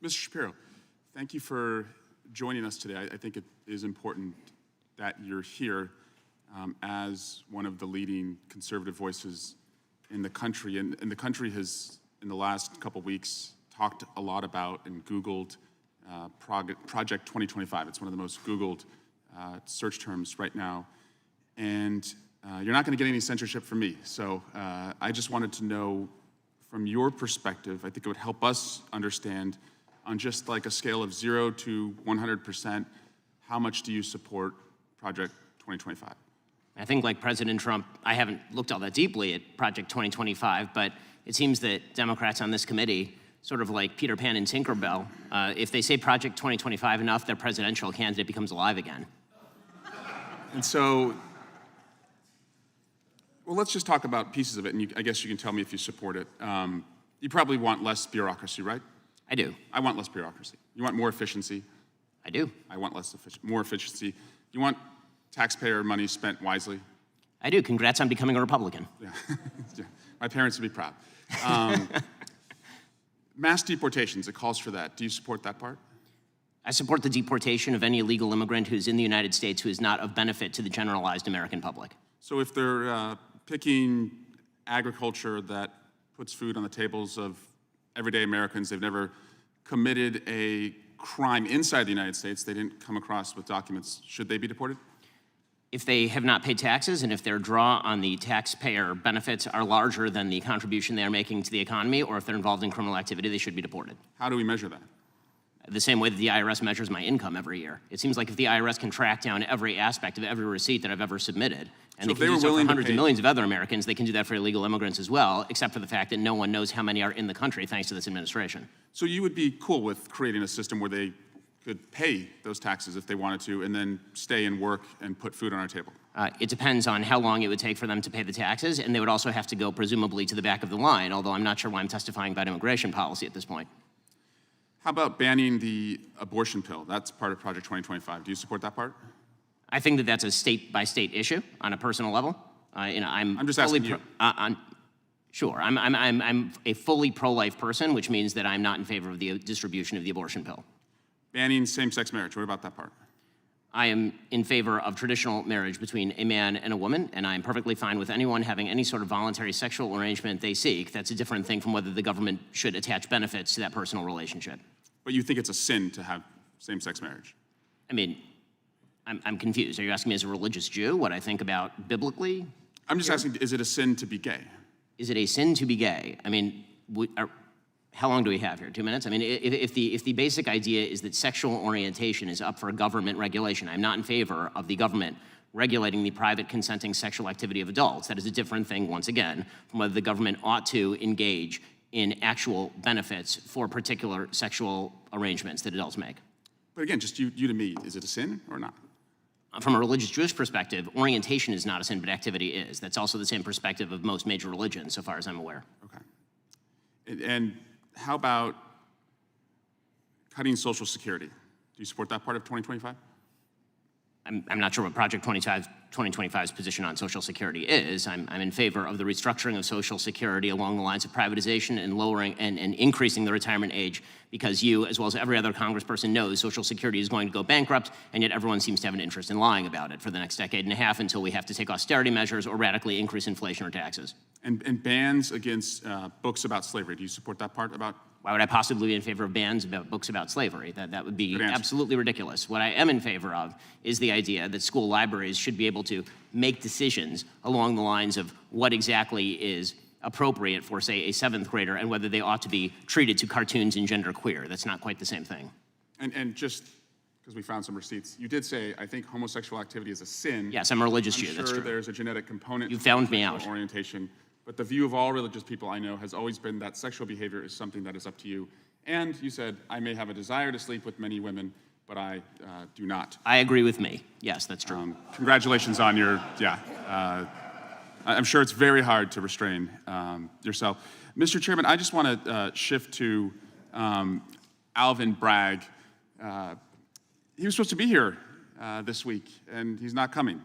Mr. Shapiro, thank you for joining us today. I think it is important that you're here as one of the leading conservative voices in the country. And the country has, in the last couple weeks, talked a lot about and Googled Project 2025. It's one of the most Googled search terms right now. And you're not going to get any censorship from me. So I just wanted to know, from your perspective, I think it would help us understand, on just like a scale of 0 to 100%, how much do you support Project 2025? I think, like President Trump, I haven't looked all that deeply at Project 2025, but it seems that Democrats on this committee, sort of like Peter Pan and Tinkerbell, if they say Project 2025 enough, their presidential candidate becomes alive again. And so, well, let's just talk about pieces of it, and I guess you can tell me if you support it. You probably want less bureaucracy, right? I do. I want less bureaucracy. You want more efficiency? I do. I want more efficiency. You want taxpayer money spent wisely? I do. Congrats on becoming a Republican. Yeah. Yeah. My parents would be proud. Mass deportations, it calls for that. Do you support that part? I support the deportation of any illegal immigrant who's in the United States who is not of benefit to the generalized American public. So if they're picking agriculture that puts food on the tables of everyday Americans, they've never committed a crime inside the United States, they didn't come across with documents, should they be deported? If they have not paid taxes and if their draw on the taxpayer benefits are larger than the contribution they are making to the economy, or if they're involved in criminal activity, they should be deported. How do we measure that? The same way that the IRS measures my income every year. It seems like if the IRS can track down every aspect of every receipt that I've ever submitted, and So they can do so for hundreds of millions of other Americans, they can do that for illegal immigrants as well, except for the fact that no one knows how many are in the country thanks to this administration. So you would be cool with creating a system where they could pay those taxes if they wanted to and then stay and work and put food on our table? It depends on how long it would take for them to pay the taxes, and they would also have to go presumably to the back of the line, although I'm not sure why I'm testifying about immigration policy at this point. How about banning the abortion pill? That's part of Project 2025. Do you support that part? I think that that's a state-by-state issue on a personal level. I'm just asking you. Sure, I'm a fully pro-life person, which means that I'm not in favor of the distribution of the abortion pill. Banning same-sex marriage, what about that part? I am in favor of traditional marriage between a man and a woman, and I am perfectly fine with anyone having any sort of voluntary sexual arrangement they seek. That's a different thing from whether the government should attach benefits to that personal relationship. But you think it's a sin to have same-sex marriage? I mean, I'm confused. Are you asking me as a religious Jew what I think about biblically? I'm just asking, is it a sin to be gay? Is it a sin to be gay? I mean, how long do we have here? 2 minutes? I mean, if the basic idea is that sexual orientation is up for government regulation, I'm not in favor of the government regulating the private consenting sexual activity of adults. That is a different thing, once again, from whether the government ought to engage in actual benefits for particular sexual arrangements that adults make. But again, just you to me, is it a sin or not? From a religious Jewish perspective, orientation is not a sin, but activity is. That's also the same perspective of most major religions, so far as I'm aware. Okay. And how about cutting Social Security? Do you support that part of 2025? I'm not sure what Project 2025's position on Social Security is. I'm in favor of the restructuring of Social Security along the lines of privatization and lowering and increasing the retirement age, because you, as well as every other congressperson, knows Social Security is going to go bankrupt, and yet everyone seems to have an interest in lying about it for the next decade and a half until we have to take austerity measures or radically increase inflation or taxes. And bans against books about slavery. Do you support that part about? Why would I possibly be in favor of bans about books about slavery? That would be absolutely ridiculous. What I am in favor of is the idea that school libraries should be able to make decisions along the lines of what exactly is appropriate for, say, a 7th grader and whether they ought to be treated to cartoons and genderqueer. That's not quite the same thing. And just because we found some receipts, you did say, I think homosexual activity is a sin. Yes, I'm a religious Jew, that's true. There's a genetic component. You found me out. Orientation. But the view of all religious people I know has always been that sexual behavior is something that is up to you. And you said, I may have a desire to sleep with many women, but I do not. I agree with me. Yes, that's true. Congratulations on your, I'm sure it's very hard to restrain yourself. Mr. Chairman, I just want to shift to Alvin Bragg. He was supposed to be here this week, and he's not coming.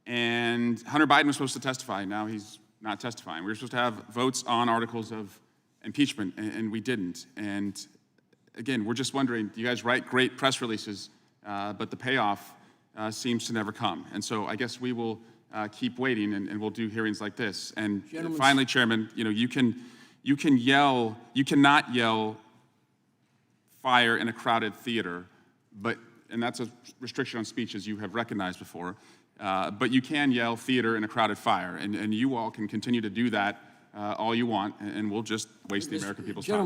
And Hunter Biden was supposed to testify. Now he's not testifying. We were supposed to have votes on articles of impeachment, and we didn't. And again, we're just wondering, you guys write great press releases, but the payoff seems to never come. And so I guess we will keep waiting, and we'll do hearings like this. And finally, Chairman, you cannot yell fire in a crowded theater, and that's a restriction on speech, as you have recognized before, but you can yell theater in a crowded fire, and you all can continue to do that all you want, and we'll just waste the American people's time.